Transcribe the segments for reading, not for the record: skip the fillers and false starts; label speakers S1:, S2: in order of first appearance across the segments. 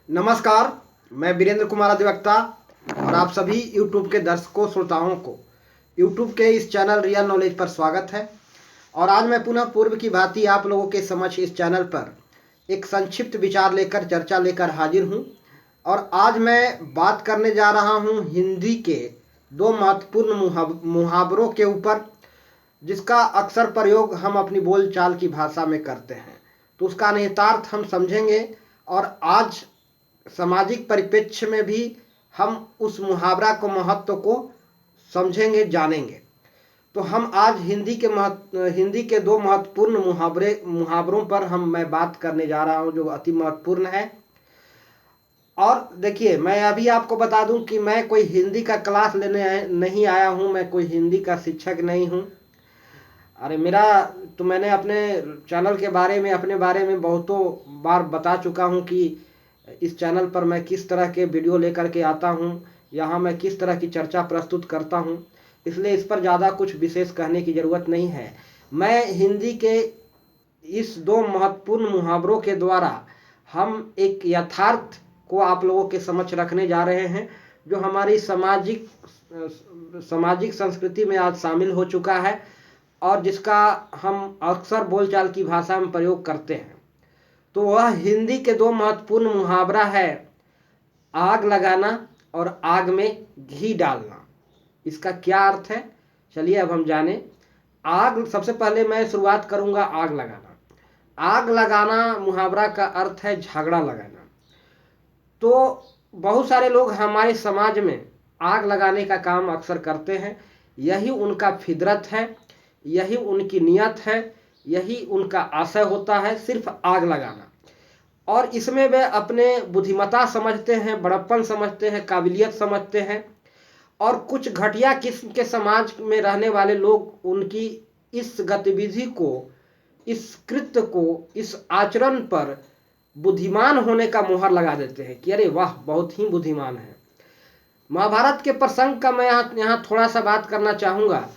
S1: नमस्कार। मैं वीरेंद्र कुमार अधिवक्ता और आप सभी YouTube के दर्शकों श्रोताओं को YouTube के इस चैनल रियल नॉलेज पर स्वागत है। और आज मैं पुनः पूर्व की भांति आप लोगों के समक्ष इस चैनल पर एक संक्षिप्त विचार लेकर चर्चा लेकर हाजिर हूं। और आज मैं बात करने जा रहा हूं हिंदी के दो महत्वपूर्ण मुहावरों के ऊपर, जिसका अक्सर प्रयोग हम अपनी बोलचाल की भाषा में करते हैं। तो उसका निहितार्थ हम समझेंगे और आज सामाजिक परिप्रेक्ष्य में भी हम उस मुहावरा को महत्व को समझेंगे, जानेंगे। तो हम आज हिंदी के दो महत्वपूर्ण मुहावरों पर मैं बात करने जा रहा हूं, जो अति महत्वपूर्ण है। और देखिए, मैं अभी आपको बता दूं कि मैं कोई हिंदी का क्लास लेने नहीं आया हूं, मैं कोई हिंदी का शिक्षक नहीं हूं। अरे मैंने अपने चैनल के बारे में, अपने बारे में बहुतों बार बता चुका हूं कि इस चैनल पर मैं किस तरह के वीडियो लेकर के आता हूं, यहाँ मैं किस तरह की चर्चा प्रस्तुत करता हूं। इसलिए इस पर ज़्यादा कुछ विशेष कहने की ज़रूरत नहीं है। मैं हिंदी के इस दो महत्वपूर्ण मुहावरों के द्वारा हम एक यथार्थ को आप लोगों के समक्ष रखने जा रहे हैं, जो हमारी सामाजिक संस्कृति में आज शामिल हो चुका है और जिसका हम अक्सर बोलचाल की भाषा में प्रयोग करते हैं। तो वह हिंदी के दो महत्वपूर्ण मुहावरा है, आग लगाना और आग में घी डालना। इसका क्या अर्थ है, चलिए अब हम जाने। सबसे पहले मैं शुरुआत करूंगा आग लगाना। आग लगाना मुहावरा का अर्थ है झगड़ा लगाना। तो बहुत सारे लोग हमारे समाज में आग लगाने का काम अक्सर करते हैं। यही उनका फितरत है, यही उनकी नियत है, यही उनका आशय होता है, सिर्फ आग लगाना। और इसमें वे अपने बुद्धिमत्ता समझते हैं, बड़प्पन समझते हैं, काबिलियत समझते हैं। और कुछ घटिया किस्म के समाज में रहने वाले लोग उनकी इस गतिविधि को, इस कृत्य को, इस आचरण पर बुद्धिमान होने का मुहर लगा देते हैं कि अरे वाह, बहुत ही बुद्धिमान है। महाभारत के प्रसंग का मैं यहाँ थोड़ा सा बात करना चाहूँगा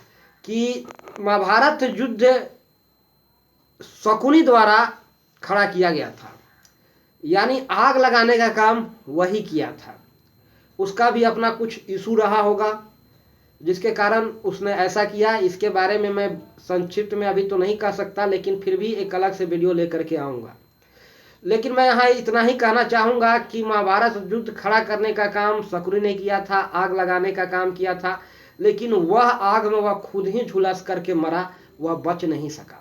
S1: कि महाभारत युद्ध शकुनी द्वारा खड़ा किया गया था, यानी आग लगाने का काम वही किया था। उसका भी अपना कुछ इशू रहा होगा जिसके कारण उसने ऐसा किया। इसके बारे में मैं संक्षिप्त में अभी तो नहीं कह सकता, लेकिन फिर भी एक अलग से वीडियो लेकर के आऊँगा। लेकिन मैं यहाँ इतना ही कहना चाहूँगा कि महाभारत युद्ध खड़ा करने का काम शकुनी ने किया था, आग लगाने का काम किया था, लेकिन वह आग में वह खुद ही झुलस करके मरा, वह बच नहीं सका।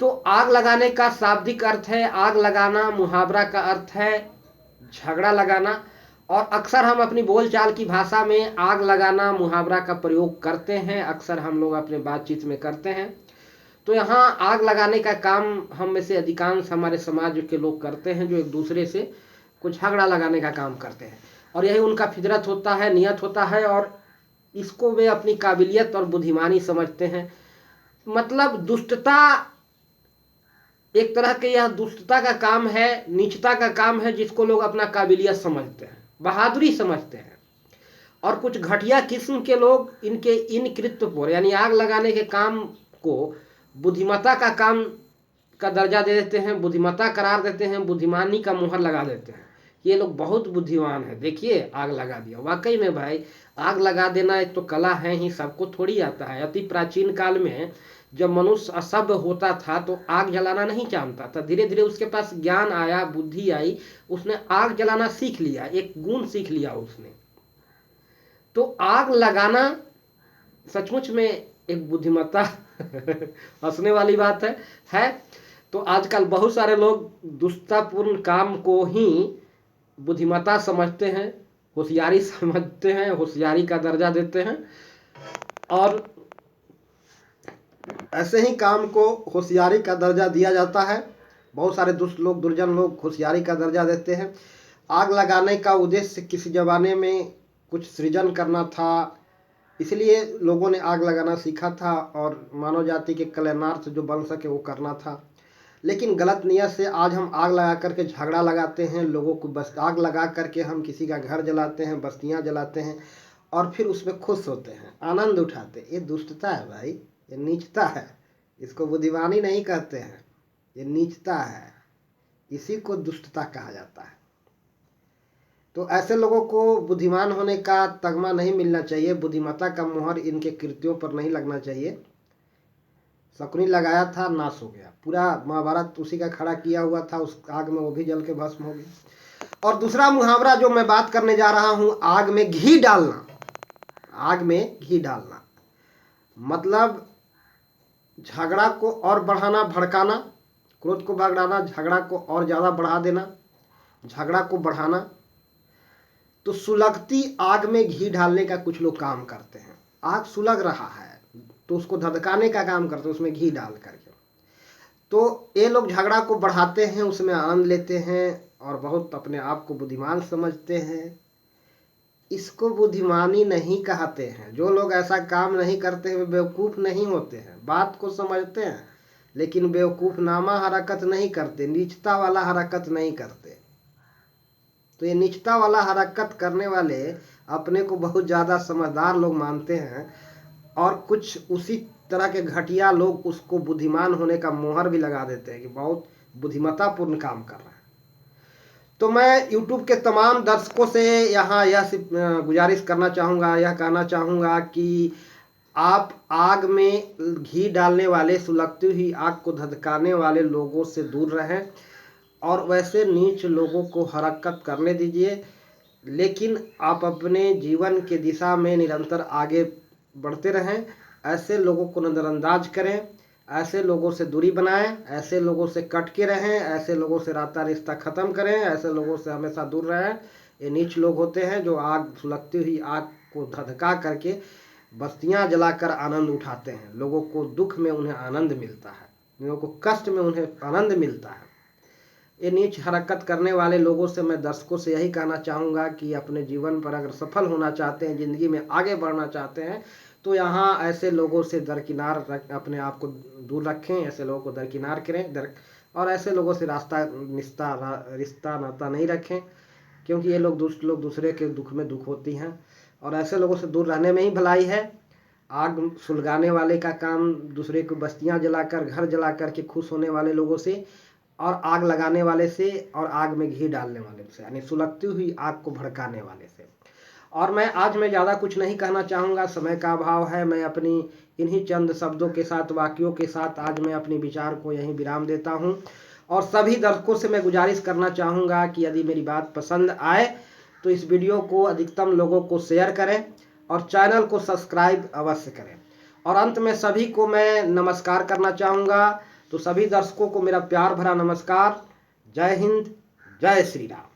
S1: तो आग लगाने का शाब्दिक अर्थ है आग लगाना, मुहावरा का अर्थ है झगड़ा लगाना। और अक्सर हम अपनी बोलचाल की भाषा में आग लगाना मुहावरा का प्रयोग करते हैं, अक्सर हम लोग अपने बातचीत में करते हैं। तो यहाँ आग लगाने का काम हम में से अधिकांश हमारे समाज के लोग करते हैं, जो एक दूसरे से कुछ झगड़ा लगाने का काम करते हैं। और यही उनका फितरत होता है, नियत होता है, और इसको वे अपनी काबिलियत और बुद्धिमानी समझते हैं। मतलब दुष्टता, एक तरह के यह दुष्टता का काम है, नीचता का काम है, जिसको लोग अपना काबिलियत समझते हैं, बहादुरी समझते हैं। और कुछ घटिया किस्म के लोग इनके इन कृत्य पर, यानी आग लगाने के काम को बुद्धिमत्ता का काम का दर्जा दे देते हैं, बुद्धिमत्ता करार देते हैं, बुद्धिमानी का मुहर लगा देते हैं। ये लोग बहुत बुद्धिमान है, देखिए आग लगा दिया। वाकई में भाई, आग लगा देना एक तो कला है ही, सबको थोड़ी आता है। अति प्राचीन काल में जब मनुष्य असभ्य होता था तो आग जलाना नहीं जानता था। धीरे धीरे उसके पास ज्ञान आया, बुद्धि आई, उसने आग जलाना सीख लिया, एक गुण सीख लिया उसने। तो आग लगाना सचमुच में एक बुद्धिमत्ता हंसने वाली बात है। तो आजकल बहुत सारे लोग दुष्टतापूर्ण काम को ही बुद्धिमत्ता समझते हैं, होशियारी समझते हैं, होशियारी का दर्जा देते हैं। और ऐसे ही काम को होशियारी का दर्जा दिया जाता है। बहुत सारे दुष्ट लोग, दुर्जन लोग होशियारी का दर्जा देते हैं। आग लगाने का उद्देश्य किसी जमाने में कुछ सृजन करना था, इसलिए लोगों ने आग लगाना सीखा था और मानव जाति के कल्याणार्थ जो बन सके वो करना था। लेकिन गलत नियत से आज हम आग लगा करके झगड़ा लगाते हैं, लोगों को बस आग लगा करके हम किसी का घर जलाते हैं, बस्तियां जलाते हैं और फिर उसमें खुश होते हैं, आनंद उठाते हैं। ये दुष्टता है भाई, ये नीचता है। इसको बुद्धिमानी नहीं कहते हैं, ये नीचता है। इसी को दुष्टता कहा जाता है। तो ऐसे लोगों को बुद्धिमान होने का तगमा नहीं मिलना चाहिए, बुद्धिमत्ता का मोहर इनके कृत्यों पर नहीं लगना चाहिए। शकुनी लगाया था, नाश हो गया, पूरा महाभारत उसी का खड़ा किया हुआ था, उस आग में वो भी जल के भस्म हो गया। और दूसरा मुहावरा जो मैं बात करने जा रहा हूं, आग में घी डालना। आग में घी डालना मतलब झगड़ा को और बढ़ाना, भड़काना, क्रोध को भड़काना, झगड़ा को और ज़्यादा बढ़ा देना, झगड़ा को बढ़ाना। तो सुलगती आग में घी डालने का कुछ लोग काम करते हैं। आग सुलग रहा है तो उसको धधकाने का काम करते हैं, उसमें घी डाल करके। तो ये लोग झगड़ा को बढ़ाते हैं, उसमें आनंद लेते हैं और बहुत अपने आप को बुद्धिमान समझते हैं। इसको बुद्धिमानी नहीं कहते हैं। जो लोग ऐसा काम नहीं करते वे बेवकूफ़ नहीं होते हैं, बात को समझते हैं, लेकिन बेवकूफ़ नामा हरकत नहीं करते, नीचता वाला हरकत नहीं करते। तो ये नीचता वाला हरकत करने वाले अपने को बहुत ज़्यादा समझदार लोग मानते हैं, और कुछ उसी तरह के घटिया लोग उसको बुद्धिमान होने का मोहर भी लगा देते हैं कि बहुत बुद्धिमत्तापूर्ण काम कर रहा है। तो मैं YouTube के तमाम दर्शकों से यहाँ यह गुजारिश करना चाहूँगा, यह कहना चाहूँगा कि आप आग में घी डालने वाले, सुलगती हुई आग को धधकाने वाले लोगों से दूर रहें और वैसे नीच लोगों को हरकत करने दीजिए। लेकिन आप अपने जीवन के दिशा में निरंतर आगे बढ़ते रहें। ऐसे लोगों को नज़रअंदाज करें, ऐसे लोगों से दूरी बनाएं, ऐसे लोगों से कट के रहें, ऐसे लोगों से नाता रिश्ता ख़त्म करें, ऐसे लोगों से हमेशा दूर रहें। ये नीच लोग होते हैं जो आग, सुलगती हुई आग को धधका करके बस्तियां जलाकर आनंद उठाते हैं। लोगों को दुख में उन्हें आनंद मिलता है, लोगों को कष्ट में उन्हें आनंद मिलता है। ये नीच हरकत करने वाले लोगों से मैं दर्शकों से यही कहना चाहूँगा कि अपने जीवन पर अगर सफल होना चाहते हैं, ज़िंदगी में आगे बढ़ना चाहते हैं, तो यहाँ ऐसे लोगों से दरकिनार अपने आप को दूर रखें, ऐसे लोगों को दरकिनार करें और ऐसे लोगों से रिश्ता नाता नहीं रखें, क्योंकि ये लोग दुष्ट लोग दूसरे के दुख में दुख होती हैं, और ऐसे लोगों से दूर रहने में ही भलाई है। आग सुलगाने वाले का काम दूसरे को बस्तियां जलाकर, घर जला कर के खुश होने वाले लोगों से, और आग लगाने वाले से, और आग में घी डालने वाले से, यानी सुलगती हुई आग को भड़काने वाले से। और मैं ज़्यादा कुछ नहीं कहना चाहूँगा, समय का अभाव है। मैं अपनी इन्हीं चंद शब्दों के साथ, वाक्यों के साथ आज मैं अपने विचार को यहीं विराम देता हूँ। और सभी दर्शकों से मैं गुजारिश करना चाहूँगा कि यदि मेरी बात पसंद आए तो इस वीडियो को अधिकतम लोगों को शेयर करें और चैनल को सब्सक्राइब अवश्य करें। और अंत में सभी को मैं नमस्कार करना चाहूँगा। तो सभी दर्शकों को मेरा प्यार भरा नमस्कार। जय हिंद, जय श्री राम।